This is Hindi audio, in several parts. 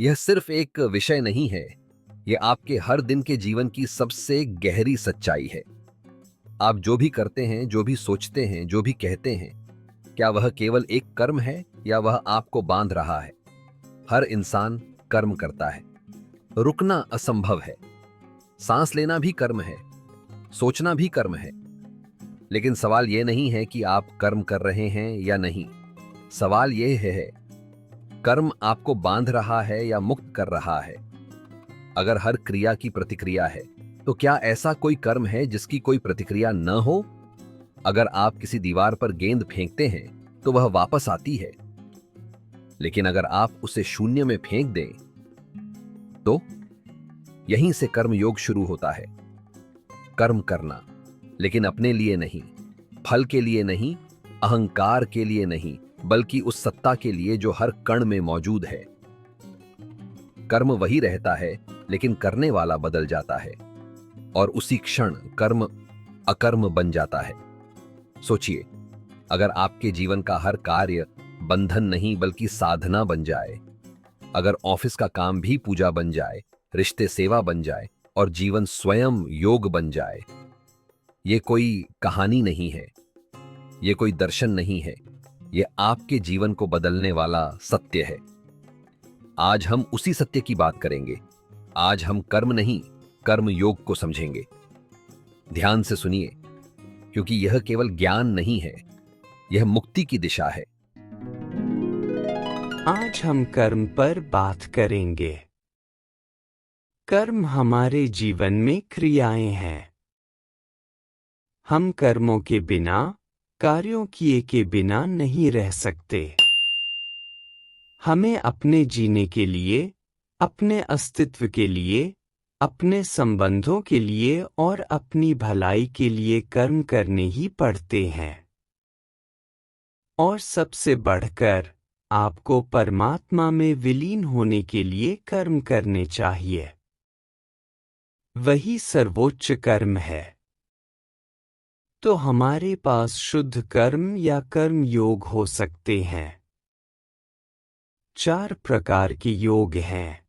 यह सिर्फ एक विषय नहीं है, यह आपके हर दिन के जीवन की सबसे गहरी सच्चाई है। आप जो भी करते हैं, जो भी सोचते हैं, जो भी कहते हैं, क्या वह केवल एक कर्म है या वह आपको बांध रहा है? हर इंसान कर्म करता है। रुकना असंभव है। सांस लेना भी कर्म है, सोचना भी कर्म है। लेकिन सवाल यह नहीं है कि आप कर्म कर रहे हैं या नहीं। सवाल यह है, कर्म आपको बांध रहा है या मुक्त कर रहा है? अगर हर क्रिया की प्रतिक्रिया है, तो क्या ऐसा कोई कर्म है जिसकी कोई प्रतिक्रिया न हो? अगर आप किसी दीवार पर गेंद फेंकते हैं, तो वह वापस आती है। लेकिन अगर आप उसे शून्य में फेंक दें, तो यहीं से कर्म योग शुरू होता है। कर्म करना, लेकिन अपने लिए नहीं, फल के लिए नहीं, अहंकार के लिए नहीं, बल्कि उस सत्ता के लिए जो हर कण में मौजूद है। कर्म वही रहता है, लेकिन करने वाला बदल जाता है, और उसी क्षण कर्म अकर्म बन जाता है। सोचिए, अगर आपके जीवन का हर कार्य बंधन नहीं बल्कि साधना बन जाए, अगर ऑफिस का काम भी पूजा बन जाए, रिश्ते सेवा बन जाए और जीवन स्वयं योग बन जाए। ये कोई कहानी नहीं है, ये कोई दर्शन नहीं है, ये आपके जीवन को बदलने वाला सत्य है। आज हम उसी सत्य की बात करेंगे। आज हम कर्म नहीं, कर्म योग को समझेंगे। ध्यान से सुनिए, क्योंकि यह केवल ज्ञान नहीं है, यह मुक्ति की दिशा है। आज हम कर्म पर बात करेंगे। कर्म हमारे जीवन में क्रियाएं हैं। हम कर्मों के बिना, कार्यों किए के बिना नहीं रह सकते। हमें अपने जीने के लिए, अपने अस्तित्व के लिए, अपने संबंधों के लिए और अपनी भलाई के लिए कर्म करने ही पड़ते हैं। और सबसे बढ़कर आपको परमात्मा में विलीन होने के लिए कर्म करने चाहिए। वही सर्वोच्च कर्म है। तो हमारे पास शुद्ध कर्म या कर्म योग हो सकते हैं। 4 प्रकार के योग हैं: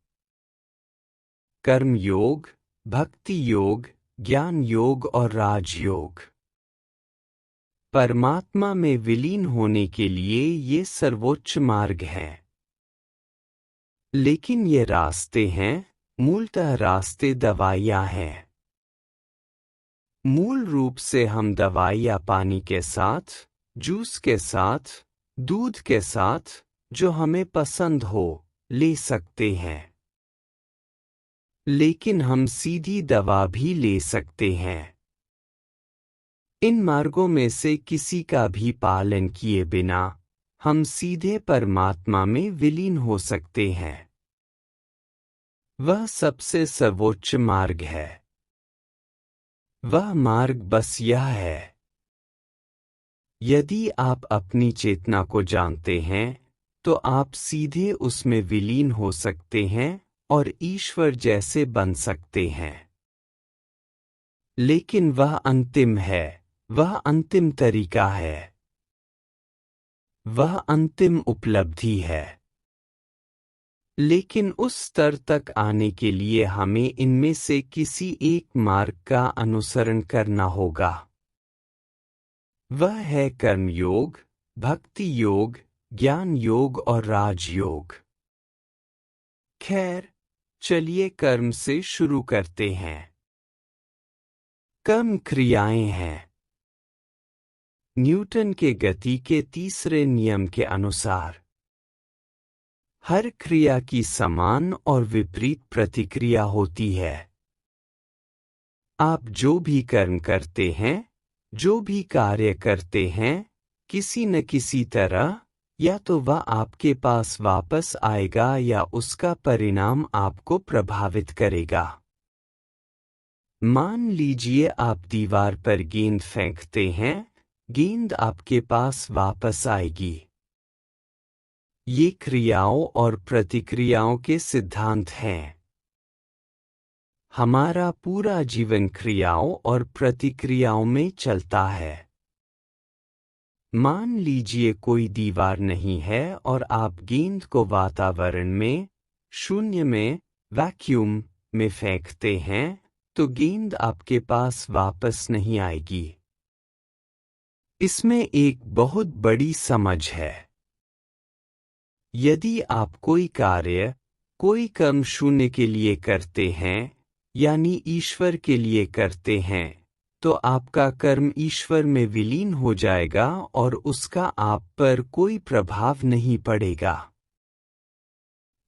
कर्म योग, भक्ति योग, ज्ञान योग और राजयोग। परमात्मा में विलीन होने के लिए ये सर्वोच्च मार्ग हैं। लेकिन ये रास्ते हैं, मूलतः रास्ते दवाइयाँ हैं। मूल रूप से हम दवाइयाँ पानी के साथ, जूस के साथ, दूध के साथ, जो हमें पसंद हो, ले सकते हैं। लेकिन हम सीधी दवा भी ले सकते हैं। इन मार्गों में से किसी का भी पालन किए बिना हम सीधे परमात्मा में विलीन हो सकते हैं। वह सबसे सर्वोच्च मार्ग है। वह मार्ग बस यह है, यदि आप अपनी चेतना को जानते हैं, तो आप सीधे उसमें विलीन हो सकते हैं और ईश्वर जैसे बन सकते हैं। लेकिन वह अंतिम है, वह अंतिम तरीका है, वह अंतिम उपलब्धि है। लेकिन उस स्तर तक आने के लिए हमें इनमें से किसी एक मार्ग का अनुसरण करना होगा। वह है कर्म योग, भक्ति योग, ज्ञान योग और राजयोग। खैर, चलिए कर्म से शुरू करते हैं। कर्म क्रियाएं हैं। न्यूटन के गति के तीसरे नियम के अनुसार हर क्रिया की समान और विपरीत प्रतिक्रिया होती है। आप जो भी कर्म करते हैं, जो भी कार्य करते हैं, किसी न किसी तरह या तो वह आपके पास वापस आएगा या उसका परिणाम आपको प्रभावित करेगा। मान लीजिए आप दीवार पर गेंद फेंकते हैं, गेंद आपके पास वापस आएगी। ये क्रियाओं और प्रतिक्रियाओं के सिद्धांत हैं। हमारा पूरा जीवन क्रियाओं और प्रतिक्रियाओं में चलता है। मान लीजिए कोई दीवार नहीं है और आप गेंद को वातावरण में, शून्य में, वैक्यूम में फेंकते हैं तो गेंद आपके पास वापस नहीं आएगी। इसमें एक बहुत बड़ी समझ है। यदि आप कोई कार्य, कोई कर्म शून्य के लिए करते हैं, यानी ईश्वर के लिए करते हैं, तो आपका कर्म ईश्वर में विलीन हो जाएगा और उसका आप पर कोई प्रभाव नहीं पड़ेगा।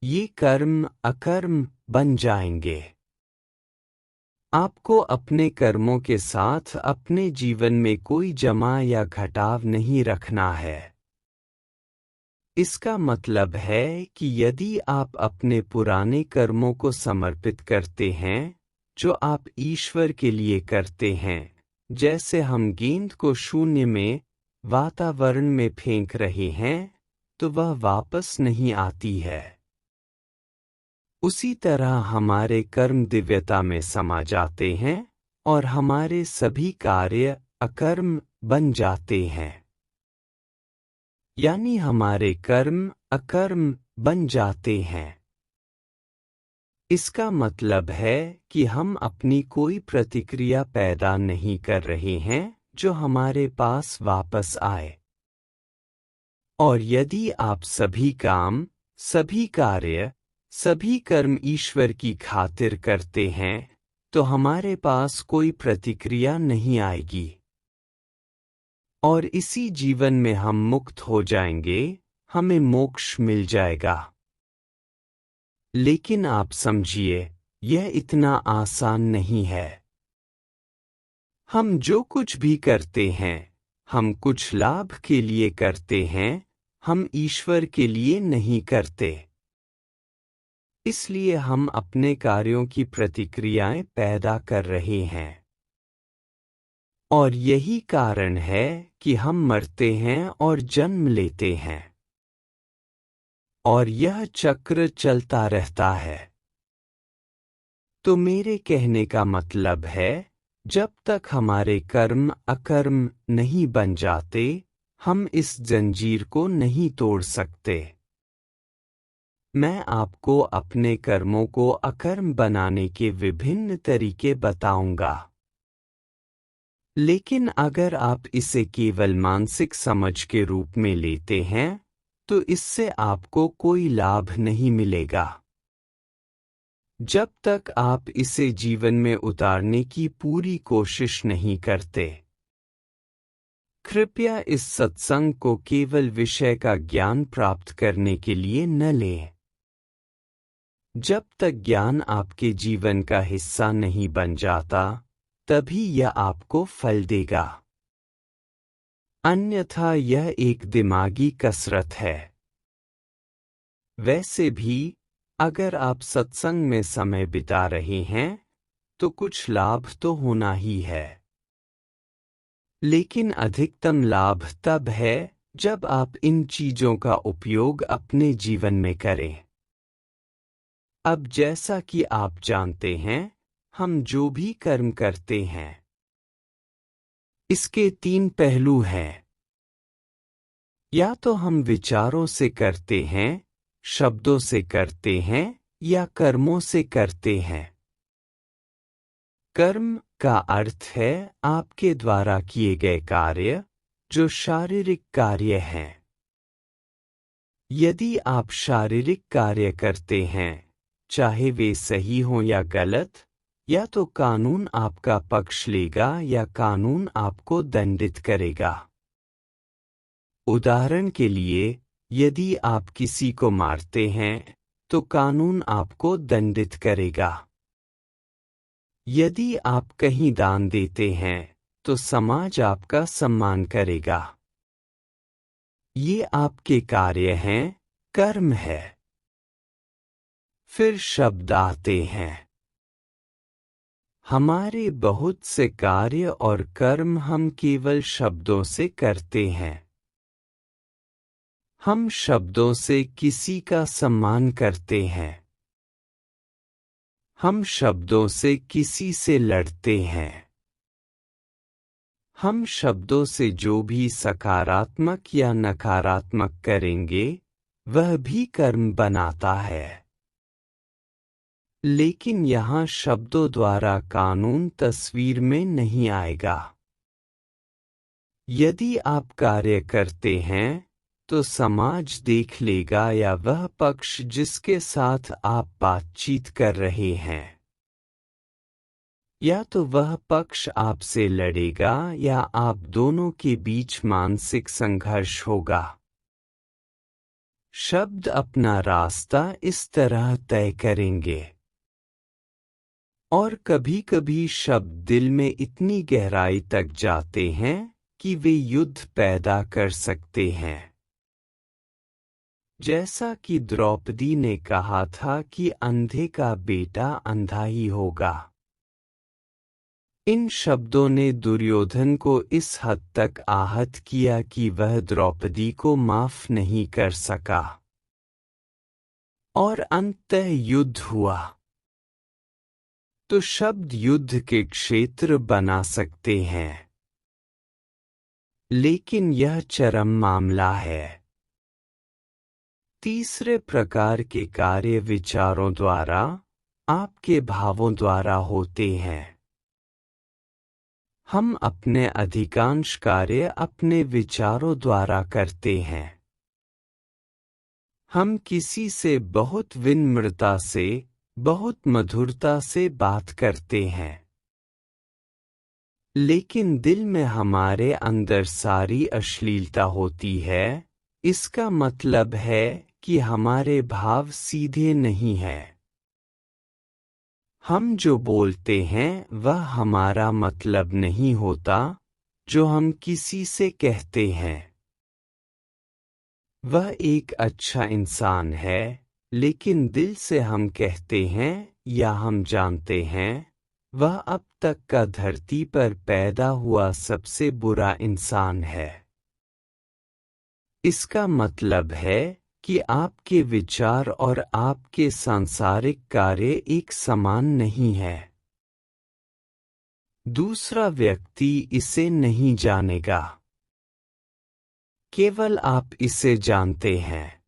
ये कर्म अकर्म बन जाएंगे। आपको अपने कर्मों के साथ अपने जीवन में कोई जमा या घटाव नहीं रखना है। इसका मतलब है कि यदि आप अपने पुराने कर्मों को समर्पित करते हैं, जो आप ईश्वर के लिए करते हैं, जैसे हम गेंद को शून्य में, वातावरण में फेंक रहे हैं, तो वह वापस नहीं आती है। उसी तरह हमारे कर्म दिव्यता में समा जाते हैं और हमारे सभी कार्य अकर्म बन जाते हैं। यानी हमारे कर्म अकर्म बन जाते हैं। इसका मतलब है कि हम अपनी कोई प्रतिक्रिया पैदा नहीं कर रहे हैं जो हमारे पास वापस आए। और यदि आप सभी काम, सभी कार्य, सभी कर्म ईश्वर की खातिर करते हैं, तो हमारे पास कोई प्रतिक्रिया नहीं आएगी। और इसी जीवन में हम मुक्त हो जाएंगे, हमें मोक्ष मिल जाएगा। लेकिन आप समझिए, यह इतना आसान नहीं है। हम जो कुछ भी करते हैं, हम कुछ लाभ के लिए करते हैं, हम ईश्वर के लिए नहीं करते। इसलिए हम अपने कार्यों की प्रतिक्रियाएं पैदा कर रहे हैं। और यही कारण है कि हम मरते हैं और जन्म लेते हैं। और यह चक्र चलता रहता है। तो मेरे कहने का मतलब है, जब तक हमारे कर्म अकर्म नहीं बन जाते, हम इस जंजीर को नहीं तोड़ सकते। मैं आपको अपने कर्मों को अकर्म बनाने के विभिन्न तरीके बताऊंगा। लेकिन अगर आप इसे केवल मानसिक समझ के रूप में लेते हैं, तो इससे आपको कोई लाभ नहीं मिलेगा। जब तक आप इसे जीवन में उतारने की पूरी कोशिश नहीं करते। कृपया इस सत्संग को केवल विषय का ज्ञान प्राप्त करने के लिए न लें। जब तक ज्ञान आपके जीवन का हिस्सा नहीं बन जाता, तभी यह आपको फल देगा। अन्यथा यह एक दिमागी कसरत है। वैसे भी, अगर आप सत्संग में समय बिता रहे हैं, तो कुछ लाभ तो होना ही है। लेकिन अधिकतम लाभ तब है जब आप इन चीजों का उपयोग अपने जीवन में करें। अब जैसा कि आप जानते हैं, हम जो भी कर्म करते हैं, इसके 3 पहलू हैं। या तो हम विचारों से करते हैं, शब्दों से करते हैं, या कर्मों से करते हैं। कर्म का अर्थ है आपके द्वारा किए गए कार्य, जो शारीरिक कार्य हैं। यदि आप शारीरिक कार्य करते हैं, चाहे वे सही हों या गलत, या तो कानून आपका पक्ष लेगा या कानून आपको दंडित करेगा। उदाहरण के लिए, यदि आप किसी को मारते हैं, तो कानून आपको दंडित करेगा। यदि आप कहीं दान देते हैं, तो समाज आपका सम्मान करेगा। ये आपके कार्य हैं, कर्म है। फिर शब्द आते हैं। हमारे बहुत से कार्य और कर्म हम केवल शब्दों से करते हैं। हम शब्दों से किसी का सम्मान करते हैं। हम शब्दों से किसी से लड़ते हैं। हम शब्दों से जो भी सकारात्मक या नकारात्मक करेंगे, वह भी कर्म बनाता है। लेकिन यहाँ शब्दों द्वारा कानून तस्वीर में नहीं आएगा। यदि आप कार्य करते हैं तो समाज देख लेगा या वह पक्ष जिसके साथ आप बातचीत कर रहे हैं, या तो वह पक्ष आपसे लड़ेगा या आप दोनों के बीच मानसिक संघर्ष होगा। शब्द अपना रास्ता इस तरह तय करेंगे। और कभी-कभी शब्द दिल में इतनी गहराई तक जाते हैं कि वे युद्ध पैदा कर सकते हैं। जैसा कि द्रौपदी ने कहा था कि अंधे का बेटा अंधा ही होगा। इन शब्दों ने दुर्योधन को इस हद तक आहत किया कि वह द्रौपदी को माफ नहीं कर सका और अंततः युद्ध हुआ। तो शब्द युद्ध के क्षेत्र बना सकते हैं, लेकिन यह चरम मामला है। तीसरे प्रकार के कार्य विचारों द्वारा, आपके भावों द्वारा होते हैं। हम अपने अधिकांश कार्य अपने विचारों द्वारा करते हैं। हम किसी से बहुत विनम्रता से, बहुत मधुरता से बात करते हैं, लेकिन दिल में हमारे अंदर सारी अश्लीलता होती है। इसका मतलब है कि हमारे भाव सीधे नहीं हैं। हम जो बोलते हैं वह हमारा मतलब नहीं होता जो हम किसी से कहते हैं। वह एक अच्छा इंसान है, लेकिन दिल से हम कहते हैं या हम जानते हैं वह अब तक का धरती पर पैदा हुआ सबसे बुरा इंसान है। इसका मतलब है कि आपके विचार और आपके सांसारिक कार्य एक समान नहीं है। दूसरा व्यक्ति इसे नहीं जानेगा, केवल आप इसे जानते हैं।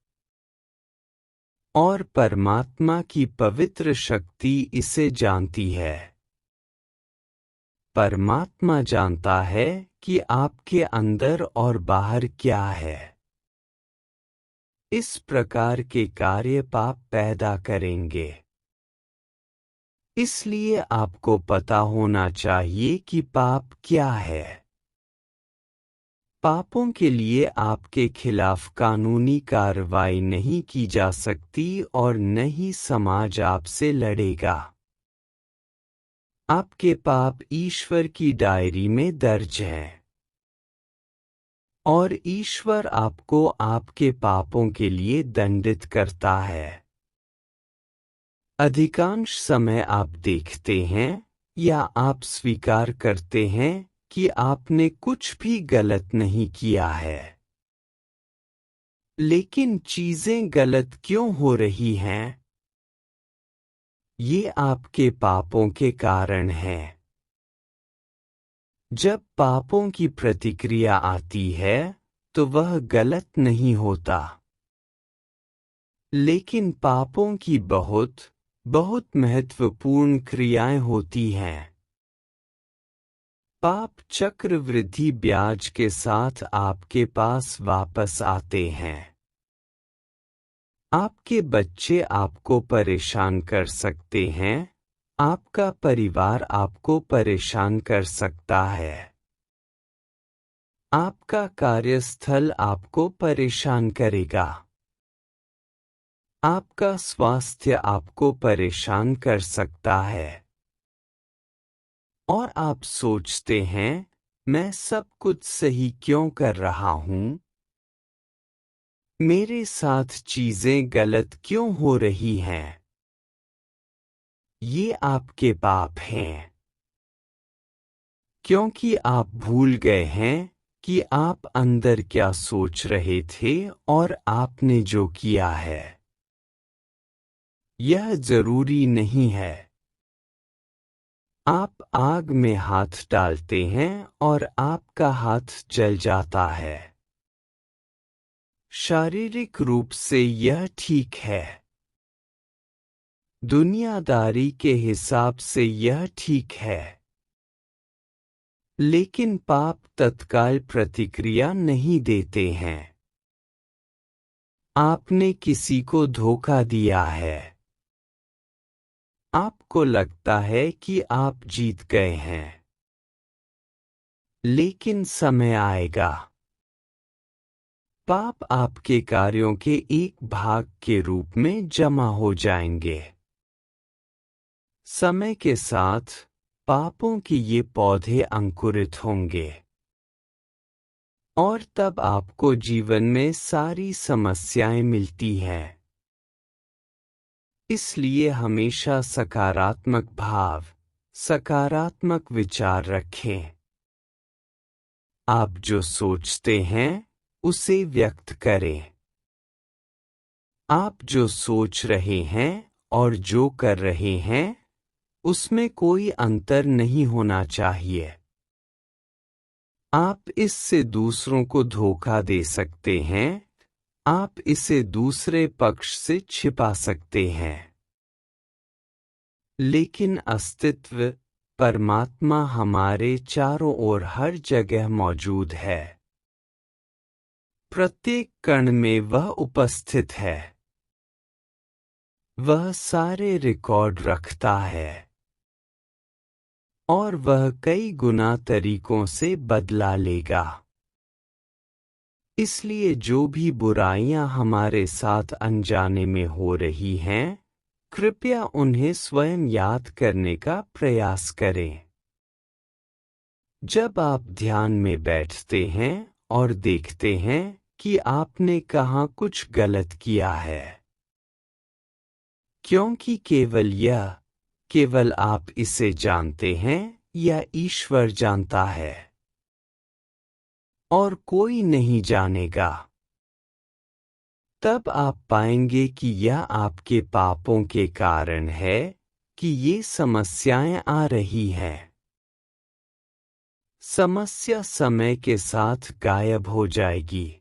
और परमात्मा की पवित्र शक्ति इसे जानती है। परमात्मा जानता है कि आपके अंदर और बाहर क्या है। इस प्रकार के कार्य पाप पैदा करेंगे। इसलिए आपको पता होना चाहिए कि पाप क्या है। पापों के लिए आपके खिलाफ कानूनी कार्रवाई नहीं की जा सकती और न ही समाज आपसे लड़ेगा। आपके पाप ईश्वर की डायरी में दर्ज हैं, और ईश्वर आपको आपके पापों के लिए दंडित करता है। अधिकांश समय आप देखते हैं या आप स्वीकार करते हैं कि आपने कुछ भी गलत नहीं किया है। लेकिन चीजें गलत क्यों हो रही हैं? ये आपके पापों के कारण है। जब पापों की प्रतिक्रिया आती है तो वह गलत नहीं होता, लेकिन पापों की बहुत बहुत महत्वपूर्ण क्रियाएं होती हैं। पाप चक्रवृद्धि ब्याज के साथ आपके पास वापस आते हैं। आपके बच्चे आपको परेशान कर सकते हैं, आपका परिवार आपको परेशान कर सकता है, आपका कार्यस्थल आपको परेशान करेगा, आपका स्वास्थ्य आपको परेशान कर सकता है। और आप सोचते हैं, मैं सब कुछ सही क्यों कर रहा हूं? मेरे साथ चीजें गलत क्यों हो रही हैं? ये आपके पाप हैं, क्योंकि आप भूल गए हैं कि आप अंदर क्या सोच रहे थे और आपने जो किया है। यह जरूरी नहीं है। आप आग में हाथ डालते हैं और आपका हाथ जल जाता है। शारीरिक रूप से यह ठीक है। दुनियादारी के हिसाब से यह ठीक है, लेकिन पाप तत्काल प्रतिक्रिया नहीं देते हैं। आपने किसी को धोखा दिया है। आपको लगता है कि आप जीत गए हैं, लेकिन समय आएगा। पाप आपके कार्यों के एक भाग के रूप में जमा हो जाएंगे। समय के साथ पापों के ये पौधे अंकुरित होंगे, और तब आपको जीवन में सारी समस्याएं मिलती हैं। इसलिए हमेशा सकारात्मक भाव, सकारात्मक विचार रखें। आप जो सोचते हैं उसे व्यक्त करें। आप जो सोच रहे हैं और जो कर रहे हैं उसमें कोई अंतर नहीं होना चाहिए। आप इससे दूसरों को धोखा दे सकते हैं, आप इसे दूसरे पक्ष से छिपा सकते हैं, लेकिन अस्तित्व परमात्मा हमारे चारों ओर हर जगह मौजूद है। प्रत्येक कण में वह उपस्थित है। वह सारे रिकॉर्ड रखता है, और वह कई गुना तरीकों से बदला लेगा। इसलिए जो भी बुराइयां हमारे साथ अनजाने में हो रही हैं, कृपया उन्हें स्वयं याद करने का प्रयास करें। जब आप ध्यान में बैठते हैं और देखते हैं कि आपने कहाँ कुछ गलत किया है, क्योंकि केवल आप इसे जानते हैं या ईश्वर जानता है, और कोई नहीं जानेगा। तब आप पाएंगे कि यह आपके पापों के कारण है कि ये समस्याएं आ रही हैं। समस्या समय के साथ गायब हो जाएगी,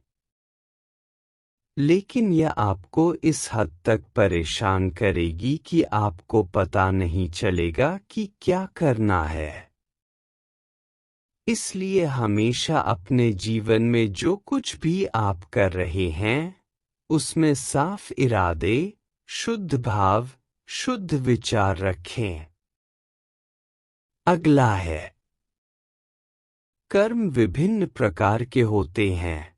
लेकिन यह आपको इस हद तक परेशान करेगी कि आपको पता नहीं चलेगा कि क्या करना है। इसलिए हमेशा अपने जीवन में जो कुछ भी आप कर रहे हैं उसमें साफ इरादे, शुद्ध भाव, शुद्ध विचार रखें। अगला है, कर्म विभिन्न प्रकार के होते हैं,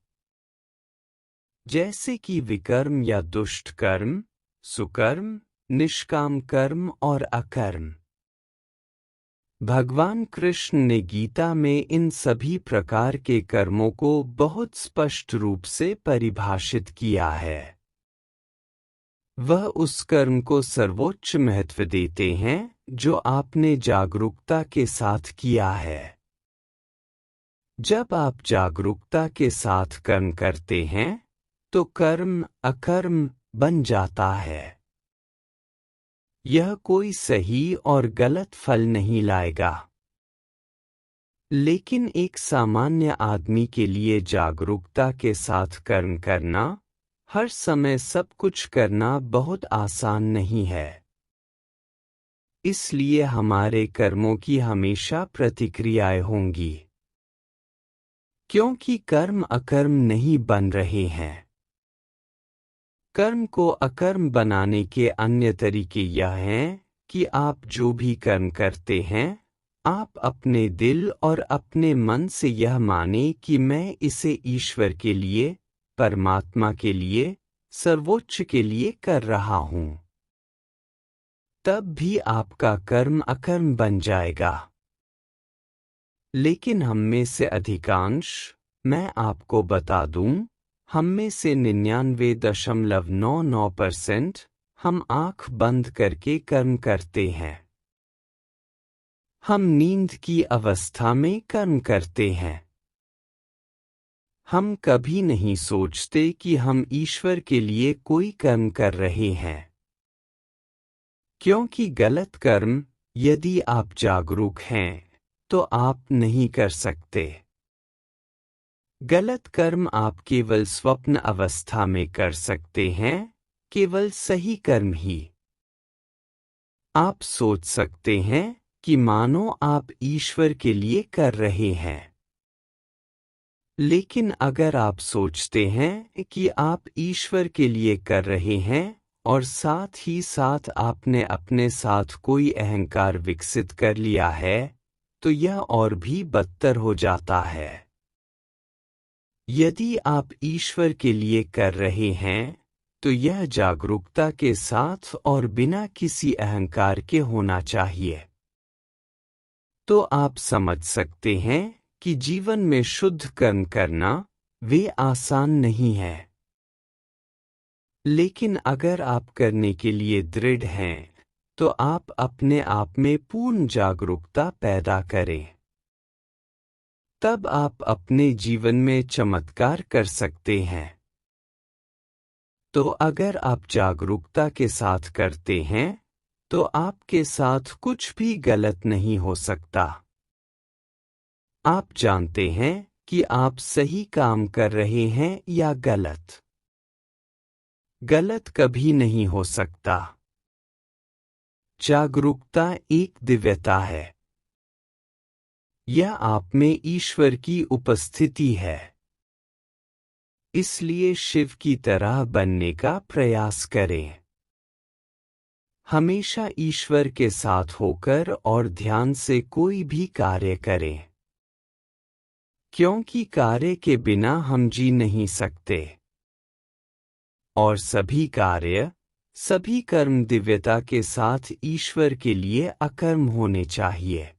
जैसे कि विकर्म या दुष्ट कर्म, सुकर्म, निष्काम कर्म और अकर्म। भगवान कृष्ण ने गीता में इन सभी प्रकार के कर्मों को बहुत स्पष्ट रूप से परिभाषित किया है। वह उस कर्म को सर्वोच्च महत्व देते हैं जो आपने जागरूकता के साथ किया है। जब आप जागरूकता के साथ कर्म करते हैं तो कर्म अकर्म बन जाता है। यह कोई सही और गलत फल नहीं लाएगा, लेकिन एक सामान्य आदमी के लिए जागरूकता के साथ कर्म करना, हर समय सब कुछ करना बहुत आसान नहीं है। इसलिए हमारे कर्मों की हमेशा प्रतिक्रियाएं होंगी, क्योंकि कर्म अकर्म नहीं बन रहे हैं। कर्म को अकर्म बनाने के अन्य तरीके यह हैं कि आप जो भी कर्म करते हैं, आप अपने दिल और अपने मन से यह माने कि मैं इसे ईश्वर के लिए, परमात्मा के लिए, सर्वोच्च के लिए कर रहा हूँ। तब भी आपका कर्म अकर्म बन जाएगा। लेकिन हम में से अधिकांश, मैं आपको बता दूं, हम में से 99.99% हम आंख बंद करके कर्म करते हैं। हम नींद की अवस्था में कर्म करते हैं। हम कभी नहीं सोचते कि हम ईश्वर के लिए कोई कर्म कर रहे हैं, क्योंकि गलत कर्म, यदि आप जागरूक हैं तो आप नहीं कर सकते। गलत कर्म आप केवल स्वप्न अवस्था में कर सकते हैं, केवल सही कर्म ही। आप सोच सकते हैं कि मानो आप ईश्वर के लिए कर रहे हैं। लेकिन अगर आप सोचते हैं कि आप ईश्वर के लिए कर रहे हैं और साथ ही साथ आपने अपने साथ कोई अहंकार विकसित कर लिया है, तो यह और भी बदतर हो जाता है। यदि आप ईश्वर के लिए कर रहे हैं, तो यह जागरूकता के साथ और बिना किसी अहंकार के होना चाहिए। तो आप समझ सकते हैं कि जीवन में शुद्ध कर्म करना वे आसान नहीं है। लेकिन अगर आप करने के लिए दृढ़ हैं, तो आप अपने आप में पूर्ण जागरूकता पैदा करें। तब आप अपने जीवन में चमत्कार कर सकते हैं। तो अगर आप जागरूकता के साथ करते हैं, तो आपके साथ कुछ भी गलत नहीं हो सकता। आप जानते हैं कि आप सही काम कर रहे हैं या गलत। गलत कभी नहीं हो सकता। जागरूकता एक दिव्यता है। यह आप में ईश्वर की उपस्थिति है। इसलिए शिव की तरह बनने का प्रयास करें। हमेशा ईश्वर के साथ होकर और ध्यान से कोई भी कार्य करें, क्योंकि कार्य के बिना हम जी नहीं सकते। और सभी कार्य, सभी कर्म दिव्यता के साथ ईश्वर के लिए अकर्म होने चाहिए।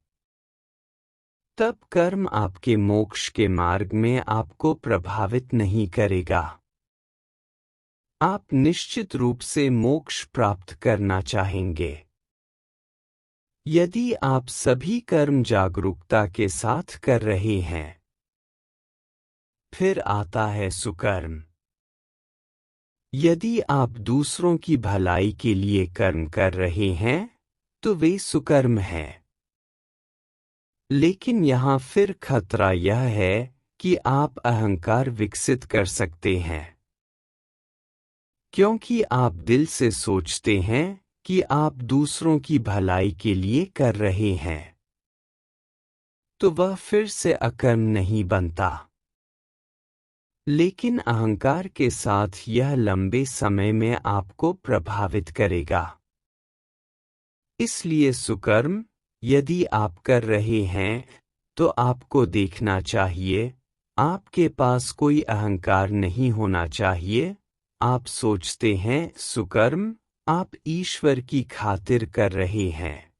तब कर्म आपके मोक्ष के मार्ग में आपको प्रभावित नहीं करेगा। आप निश्चित रूप से मोक्ष प्राप्त करना चाहेंगे। यदि आप सभी कर्म जागरूकता के साथ कर रहे हैं। फिर आता है सुकर्म। यदि आप दूसरों की भलाई के लिए कर्म कर रहे हैं, तो वे सुकर्म हैं। लेकिन यहाँ फिर खतरा यह है कि आप अहंकार विकसित कर सकते हैं। क्योंकि आप दिल से सोचते हैं कि आप दूसरों की भलाई के लिए कर रहे हैं, तो वह फिर से अकर्म नहीं बनता। लेकिन अहंकार के साथ यह लंबे समय में आपको प्रभावित करेगा। इसलिए सुकर्म, यदि आप कर रहे हैं, तो आपको देखना चाहिए, आपके पास कोई अहंकार नहीं होना चाहिए। आप सोचते हैं सुकर्म, आप ईश्वर की खातिर कर रहे हैं।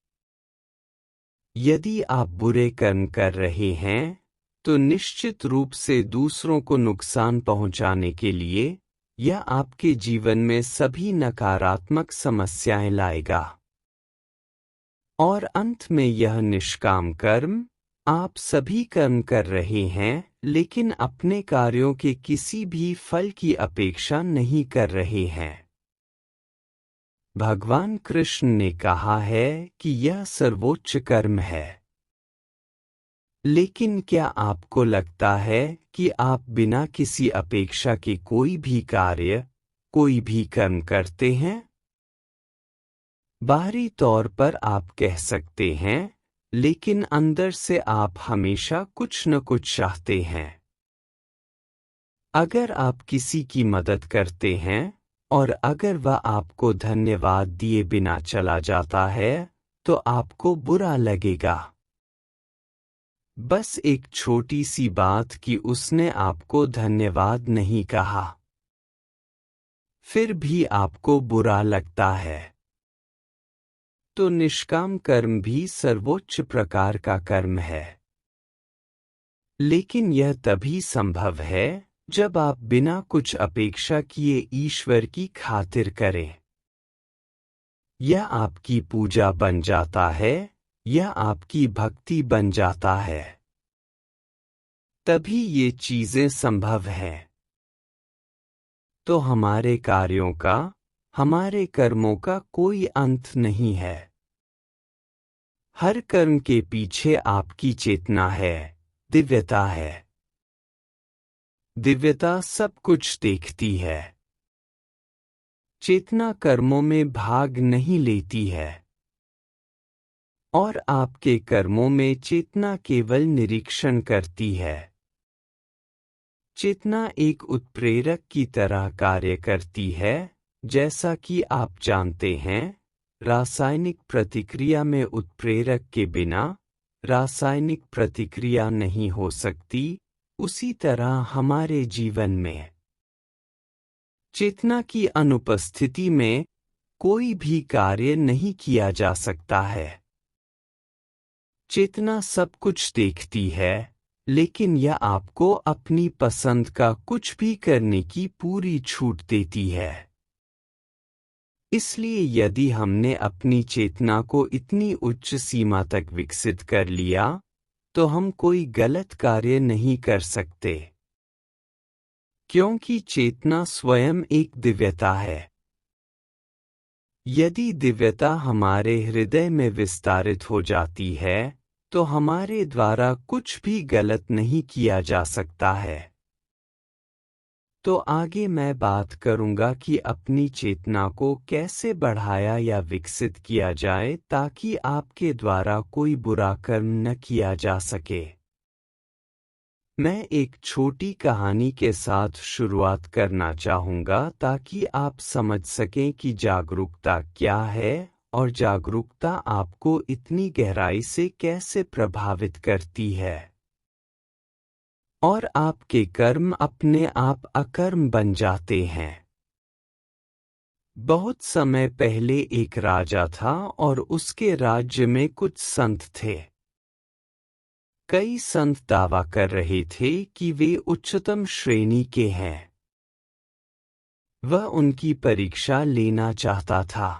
यदि आप बुरे कर्म कर रहे हैं, तो निश्चित रूप से दूसरों को नुकसान पहुंचाने के लिए यह आपके जीवन में सभी नकारात्मक समस्याएं लाएगा। और अंत में यह निष्काम कर्म, आप सभी कर्म कर रहे हैं, लेकिन अपने कार्यों के किसी भी फल की अपेक्षा नहीं कर रहे हैं। भगवान कृष्ण ने कहा है कि यह सर्वोच्च कर्म है। लेकिन क्या आपको लगता है कि आप बिना किसी अपेक्षा के कोई भी कार्य, कोई भी कर्म करते हैं? बाहरी तौर पर आप कह सकते हैं, लेकिन अंदर से आप हमेशा कुछ न कुछ चाहते हैं। अगर आप किसी की मदद करते हैं और अगर वह आपको धन्यवाद दिए बिना चला जाता है, तो आपको बुरा लगेगा। बस एक छोटी सी बात कि उसने आपको धन्यवाद नहीं कहा, फिर भी आपको बुरा लगता है। तो निष्काम कर्म भी सर्वोच्च प्रकार का कर्म है। लेकिन यह तभी संभव है जब आप बिना कुछ अपेक्षा किए ईश्वर की खातिर करें। यह आपकी पूजा बन जाता है, यह आपकी भक्ति बन जाता है। तभी ये चीजें संभव हैं। तो हमारे कार्यों का, हमारे कर्मों का कोई अंत नहीं है। हर कर्म के पीछे आपकी चेतना है, दिव्यता है। दिव्यता सब कुछ देखती है। चेतना कर्मों में भाग नहीं लेती है। और आपके कर्मों में चेतना केवल निरीक्षण करती है। चेतना एक उत्प्रेरक की तरह कार्य करती है। जैसा कि आप जानते हैं, रासायनिक प्रतिक्रिया में उत्प्रेरक के बिना रासायनिक प्रतिक्रिया नहीं हो सकती। उसी तरह हमारे जीवन में चेतना की अनुपस्थिति में कोई भी कार्य नहीं किया जा सकता है। चेतना सब कुछ देखती है, लेकिन यह आपको अपनी पसंद का कुछ भी करने की पूरी छूट देती है। इसलिए यदि हमने अपनी चेतना को इतनी उच्च सीमा तक विकसित कर लिया, तो हम कोई गलत कार्य नहीं कर सकते, क्योंकि चेतना स्वयं एक दिव्यता है। यदि दिव्यता हमारे हृदय में विस्तारित हो जाती है, तो हमारे द्वारा कुछ भी गलत नहीं किया जा सकता है। तो आगे मैं बात करूंगा कि अपनी चेतना को कैसे बढ़ाया या विकसित किया जाए ताकि आपके द्वारा कोई बुरा कर्म न किया जा सके। मैं एक छोटी कहानी के साथ शुरुआत करना चाहूंगा ताकि आप समझ सकें कि जागरूकता क्या है और जागरूकता आपको इतनी गहराई से कैसे प्रभावित करती है। और आपके कर्म अपने आप अकर्म बन जाते हैं। बहुत समय पहले एक राजा था और उसके राज्य में कुछ संत थे। कई संत दावा कर रहे थे कि वे उच्चतम श्रेणी के हैं। वह उनकी परीक्षा लेना चाहता था।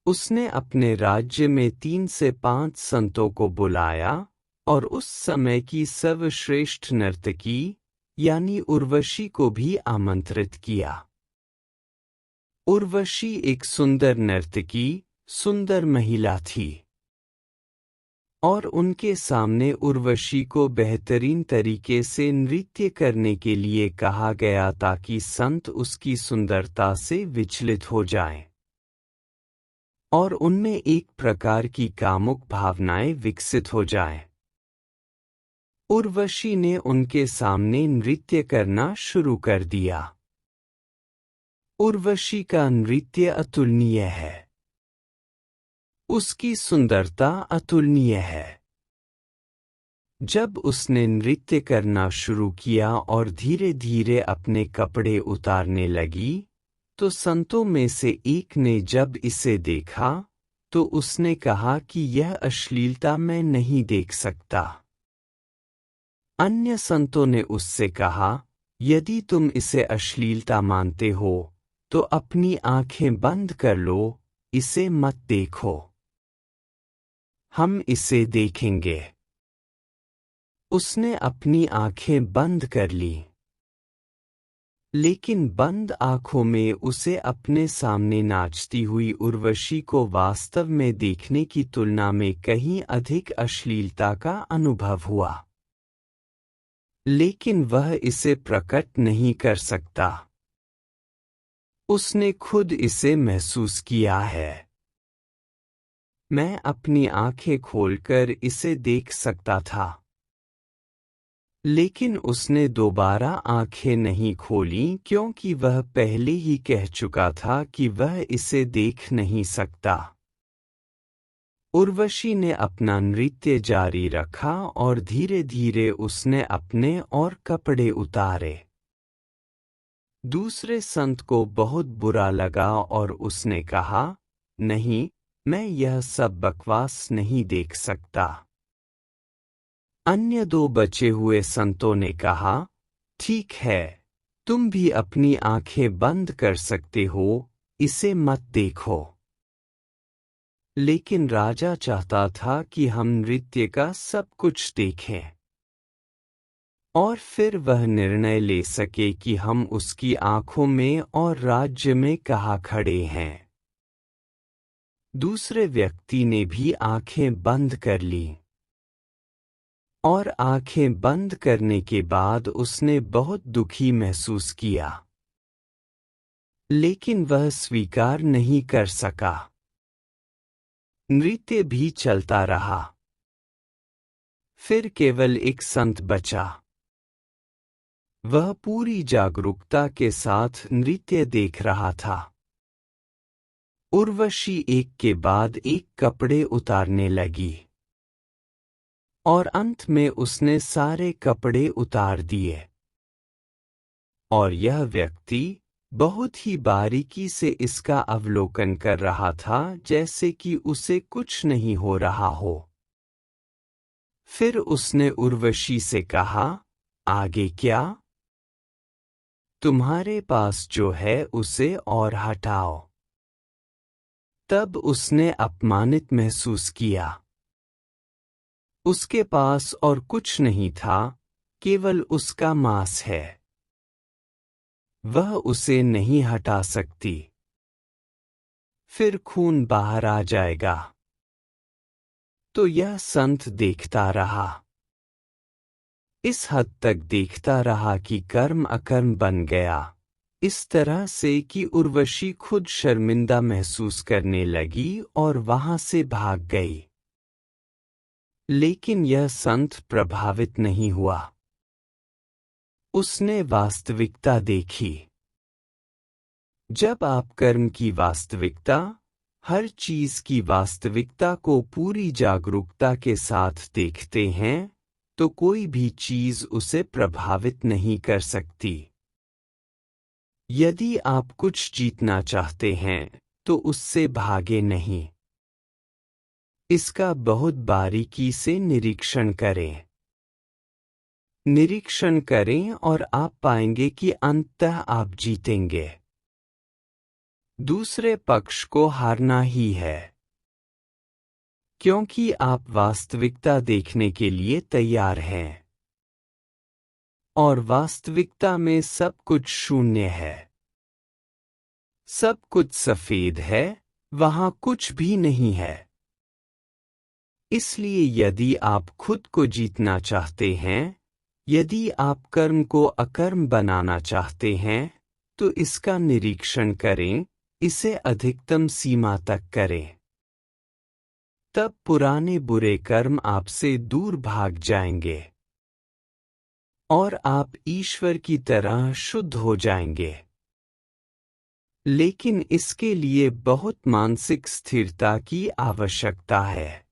उसने अपने राज्य में 3 से 5 संतों को बुलाया और उस समय की सर्वश्रेष्ठ नर्तकी यानी उर्वशी को भी आमंत्रित किया। उर्वशी एक सुंदर नर्तकी, सुंदर महिला थी और उनके सामने उर्वशी को बेहतरीन तरीके से नृत्य करने के लिए कहा गया ताकि संत उसकी सुंदरता से विचलित हो जाएं और उनमें एक प्रकार की कामुक भावनाएं विकसित हो जाएं। उर्वशी ने उनके सामने नृत्य करना शुरू कर दिया। उर्वशी का नृत्य अतुलनीय है। उसकी सुंदरता अतुलनीय है। जब उसने नृत्य करना शुरू किया और धीरे धीरे अपने कपड़े उतारने लगी, तो संतों में से एक ने जब इसे देखा, तो उसने कहा कि यह अश्लीलता मैं नहीं देख सकता। अन्य संतों ने उससे कहा, यदि तुम इसे अश्लीलता मानते हो, तो अपनी आंखें बंद कर लो, इसे मत देखो। हम इसे देखेंगे। उसने अपनी आंखें बंद कर ली। लेकिन बंद आंखों में उसे अपने सामने नाचती हुई उर्वशी को वास्तव में देखने की तुलना में कहीं अधिक अश्लीलता का अनुभव हुआ। लेकिन वह इसे प्रकट नहीं कर सकता। उसने खुद इसे महसूस किया है। मैं अपनी आंखें खोलकर इसे देख सकता था। लेकिन उसने दोबारा आंखें नहीं खोलीं क्योंकि वह पहले ही कह चुका था कि वह इसे देख नहीं सकता। उर्वशी ने अपना नृत्य जारी रखा और धीरे धीरे उसने अपने और कपड़े उतारे। दूसरे संत को बहुत बुरा लगा और उसने कहा, नहीं, मैं यह सब बकवास नहीं देख सकता। अन्य 2 बचे हुए संतों ने कहा, ठीक है, तुम भी अपनी आंखें बंद कर सकते हो, इसे मत देखो। लेकिन राजा चाहता था कि हम नृत्य का सब कुछ देखें और फिर वह निर्णय ले सके कि हम उसकी आंखों में और राज्य में कहाँ खड़े हैं। दूसरे व्यक्ति ने भी आंखें बंद कर ली और आंखें बंद करने के बाद उसने बहुत दुखी महसूस किया। लेकिन वह स्वीकार नहीं कर सका। नृत्य भी चलता रहा। फिर केवल एक संत बचा। वह पूरी जागरूकता के साथ नृत्य देख रहा था। उर्वशी एक के बाद एक कपड़े उतारने लगी और अंत में उसने सारे कपड़े उतार दिए। और यह व्यक्ति बहुत ही बारीकी से इसका अवलोकन कर रहा था, जैसे कि उसे कुछ नहीं हो रहा हो। फिर उसने उर्वशी से कहा, आगे क्या? तुम्हारे पास जो है उसे और हटाओ। तब उसने अपमानित महसूस किया। उसके पास और कुछ नहीं था, केवल उसका मांस है। वह उसे नहीं हटा सकती। फिर खून बाहर आ जाएगा। तो यह संत देखता रहा। इस हद तक देखता रहा कि कर्म अकर्म बन गया, इस तरह से कि उर्वशी खुद शर्मिंदा महसूस करने लगी और वहां से भाग गई। लेकिन यह संत प्रभावित नहीं हुआ। उसने वास्तविकता देखी। जब आप कर्म की वास्तविकता, हर चीज की वास्तविकता को पूरी जागरूकता के साथ देखते हैं, तो कोई भी चीज उसे प्रभावित नहीं कर सकती। यदि आप कुछ जीतना चाहते हैं, तो उससे भागे नहीं। इसका बहुत बारीकी से निरीक्षण करें। निरीक्षण करें और आप पाएंगे कि अंततः आप जीतेंगे। दूसरे पक्ष को हारना ही है, क्योंकि आप वास्तविकता देखने के लिए तैयार हैं। और वास्तविकता में सब कुछ शून्य है। सब कुछ सफेद है, वहां कुछ भी नहीं है। इसलिए यदि आप खुद को जीतना चाहते हैं, यदि आप कर्म को अकर्म बनाना चाहते हैं, तो इसका निरीक्षण करें, इसे अधिकतम सीमा तक करें। तब पुराने बुरे कर्म आपसे दूर भाग जाएंगे और आप ईश्वर की तरह शुद्ध हो जाएंगे। लेकिन इसके लिए बहुत मानसिक स्थिरता की आवश्यकता है।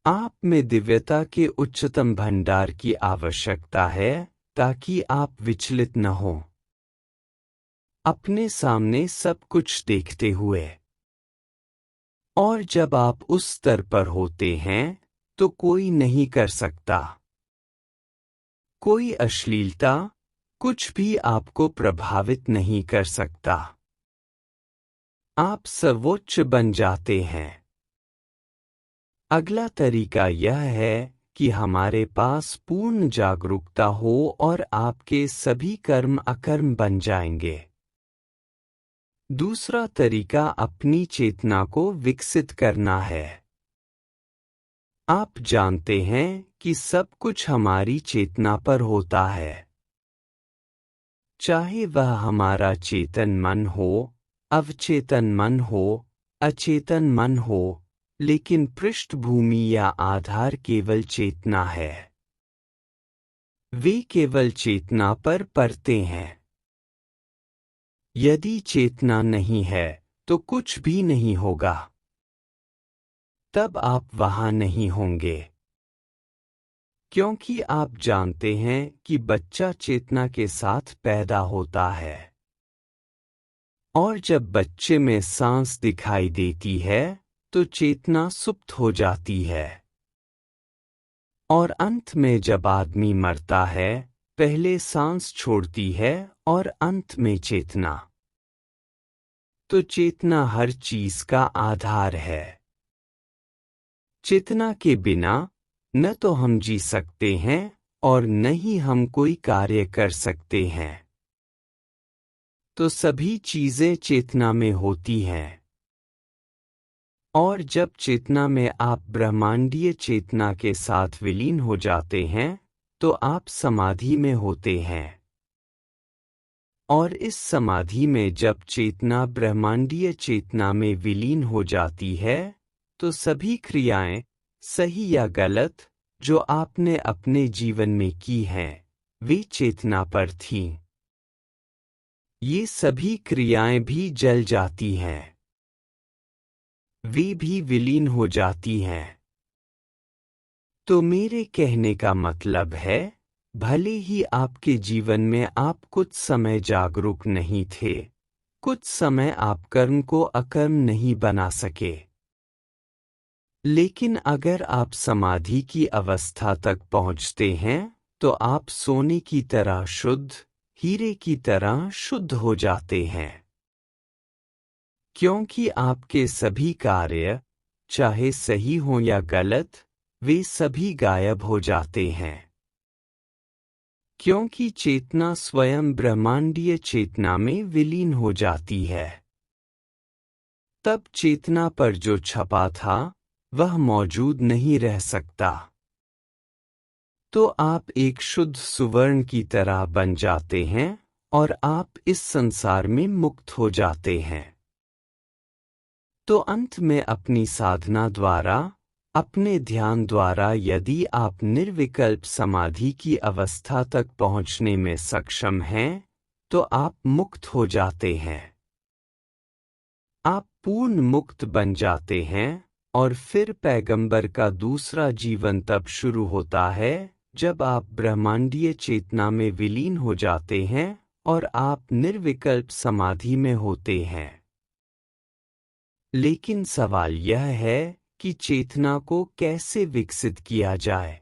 आप में दिव्यता के उच्चतम भंडार की आवश्यकता है, ताकि आप विचलित न हों। अपने सामने सब कुछ देखते हुए। और जब आप उस स्तर पर होते हैं, तो कोई नहीं कर सकता। कोई अश्लीलता, कुछ भी आपको प्रभावित नहीं कर सकता। आप सर्वोच्च बन जाते हैं। अगला तरीका यह है कि हमारे पास पूर्ण जागरूकता हो और आपके सभी कर्म अकर्म बन जाएंगे। दूसरा तरीका अपनी चेतना को विकसित करना है। आप जानते हैं कि सब कुछ हमारी चेतना पर होता है। चाहे वह हमारा चेतन मन हो, अवचेतन मन हो, अचेतन मन हो, लेकिन पृष्ठभूमि या आधार केवल चेतना है। वे केवल चेतना पर परते हैं। यदि चेतना नहीं है, तो कुछ भी नहीं होगा। तब आप वहां नहीं होंगे। क्योंकि आप जानते हैं कि बच्चा चेतना के साथ पैदा होता है। और जब बच्चे में सांस दिखाई देती है, तो चेतना सुप्त हो जाती है। और अंत में जब आदमी मरता है, पहले सांस छोड़ती है और अंत में चेतना। तो चेतना हर चीज का आधार है। चेतना के बिना न तो हम जी सकते हैं और न ही हम कोई कार्य कर सकते हैं। तो सभी चीजें चेतना में होती हैं। और जब चेतना में आप ब्रह्मांडीय चेतना के साथ विलीन हो जाते हैं, तो आप समाधि में होते हैं। और इस समाधि में जब चेतना ब्रह्मांडीय चेतना में विलीन हो जाती है तो सभी क्रियाएं, सही या गलत, जो आपने अपने जीवन में की हैं, वे चेतना पर थीं। ये सभी क्रियाएं भी जल जाती हैं, वे भी विलीन हो जाती हैं। तो मेरे कहने का मतलब है, भले ही आपके जीवन में आप कुछ समय जागरूक नहीं थे, कुछ समय आप कर्म को अकर्म नहीं बना सके, लेकिन अगर आप समाधि की अवस्था तक पहुंचते हैं तो आप सोने की तरह शुद्ध, हीरे की तरह शुद्ध हो जाते हैं। क्योंकि आपके सभी कार्य, चाहे सही हो या गलत, वे सभी गायब हो जाते हैं। क्योंकि चेतना स्वयं ब्रह्मांडीय चेतना में विलीन हो जाती है। तब चेतना पर जो छपा था वह मौजूद नहीं रह सकता। तो आप एक शुद्ध सुवर्ण की तरह बन जाते हैं और आप इस संसार में मुक्त हो जाते हैं। तो अंत में अपनी साधना द्वारा, अपने ध्यान द्वारा यदि आप निर्विकल्प समाधि की अवस्था तक पहुंचने में सक्षम हैं, तो आप मुक्त हो जाते हैं। आप पूर्ण मुक्त बन जाते हैं और फिर पैगंबर का दूसरा जीवन तब शुरू होता है जब आप ब्रह्मांडीय चेतना में विलीन हो जाते हैं और आप निर्विकल्प समाधि में होते हैं। लेकिन सवाल यह है कि चेतना को कैसे विकसित किया जाए।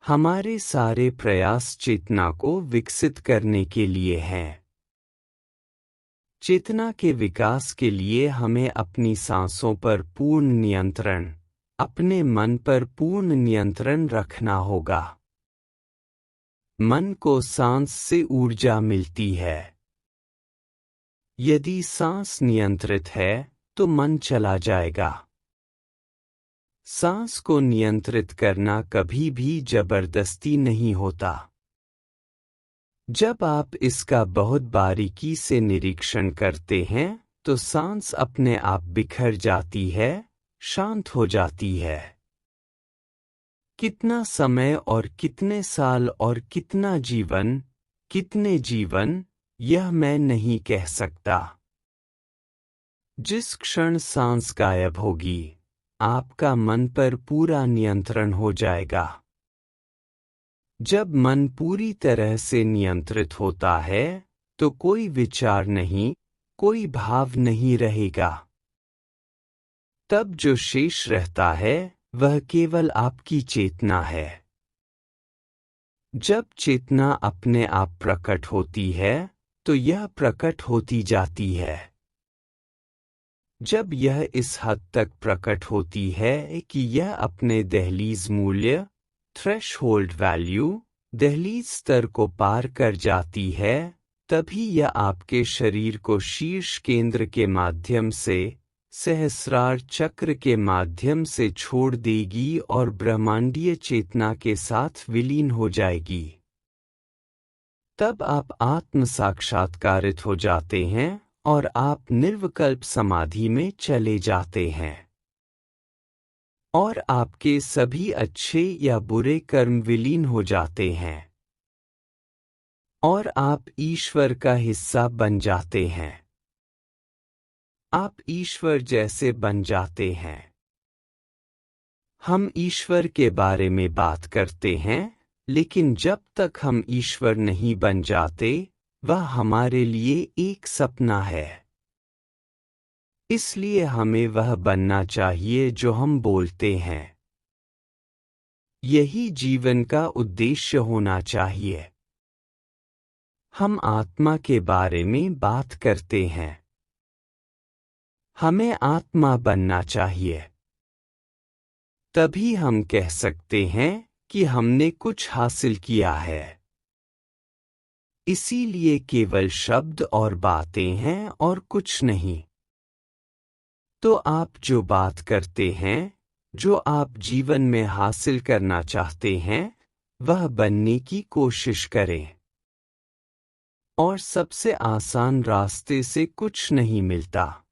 हमारे सारे प्रयास चेतना को विकसित करने के लिए हैं। चेतना के विकास के लिए हमें अपनी सांसों पर पूर्ण नियंत्रण, अपने मन पर पूर्ण नियंत्रण रखना होगा। मन को सांस से ऊर्जा मिलती है। यदि सांस नियंत्रित है तो मन चला जाएगा। सांस को नियंत्रित करना कभी भी जबरदस्ती नहीं होता। जब आप इसका बहुत बारीकी से निरीक्षण करते हैं तो सांस अपने आप बिखर जाती है, शांत हो जाती है। कितना समय और कितने साल और कितना जीवन, कितने जीवन, यह मैं नहीं कह सकता। जिस क्षण सांस गायब होगी, आपका मन पर पूरा नियंत्रण हो जाएगा। जब मन पूरी तरह से नियंत्रित होता है तो कोई विचार नहीं, कोई भाव नहीं रहेगा। तब जो शेष रहता है वह केवल आपकी चेतना है। जब चेतना अपने आप प्रकट होती है तो यह प्रकट होती जाती है। जब यह इस हद तक प्रकट होती है कि यह अपने दहलीज मूल्य, थ्रेशहोल्ड वैल्यू, दहलीज स्तर को पार कर जाती है, तभी यह आपके शरीर को शीर्ष केंद्र के माध्यम से, सहस्रार चक्र के माध्यम से छोड़ देगी और ब्रह्मांडीय चेतना के साथ विलीन हो जाएगी। तब आप आत्म साक्षात्कारित हो जाते हैं और आप निर्विकल्प समाधि में चले जाते हैं। और आपके सभी अच्छे या बुरे कर्म विलीन हो जाते हैं। और आप ईश्वर का हिस्सा बन जाते हैं। आप ईश्वर जैसे बन जाते हैं। हम ईश्वर के बारे में बात करते हैं, लेकिन जब तक हम ईश्वर नहीं बन जाते, वह हमारे लिए एक सपना है। इसलिए हमें वह बनना चाहिए जो हम बोलते हैं। यही जीवन का उद्देश्य होना चाहिए। हम आत्मा के बारे में बात करते हैं। हमें आत्मा बनना चाहिए। तभी हम कह सकते हैं कि हमने कुछ हासिल किया है। इसीलिए केवल शब्द और बातें हैं और कुछ नहीं। तो आप जो बात करते हैं, जो आप जीवन में हासिल करना चाहते हैं, वह बनने की कोशिश करें। और सबसे आसान रास्ते से कुछ नहीं मिलता।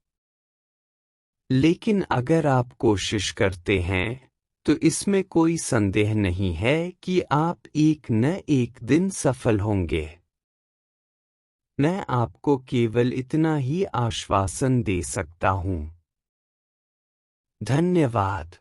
लेकिन अगर आप कोशिश करते हैं, तो इसमें कोई संदेह नहीं है कि आप एक न एक दिन सफल होंगे। मैं आपको केवल इतना ही आश्वासन दे सकता हूँ। धन्यवाद।